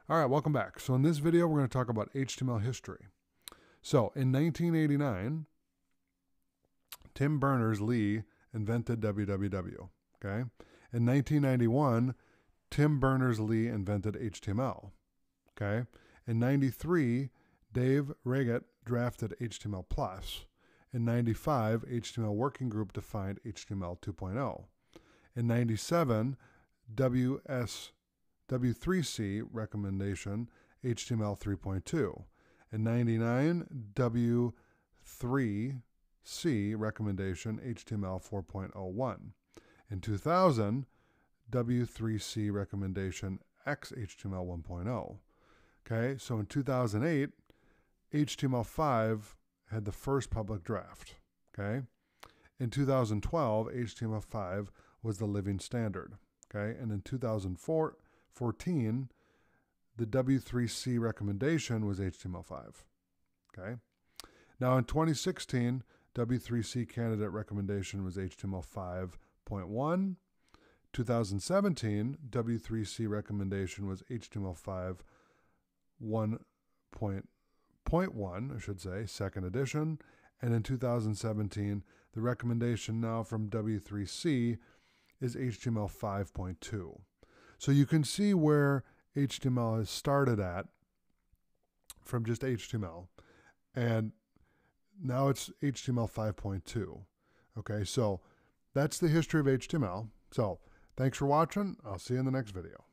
All right, welcome back. So in this video, we're going to talk about HTML history. So in 1989, Tim Berners-Lee invented www. Okay. In 1991, Tim Berners-Lee invented HTML. Okay. In 93, Dave Reget drafted HTML+. In 95, HTML Working Group defined HTML 2.0. In 97, W3C recommendation HTML 3.2. In 99, W3C recommendation HTML 4.01. In 2000, W3C recommendation XHTML 1.0. Okay, so in 2008, HTML5 had the first public draft. Okay, in 2012, HTML5 was the living standard. Okay, and in 2014, the W3C recommendation was HTML5. Okay, now in 2016, W3C candidate recommendation was HTML 5.1. 2017, W3C recommendation was HTML5 1.1, I should say, second edition. And in 2017, the recommendation now from W3C is HTML 5.2. So you can see where HTML has started at from just HTML. And now it's HTML 5.2. Okay, so that's the history of HTML. So thanks for watching. I'll see you in the next video.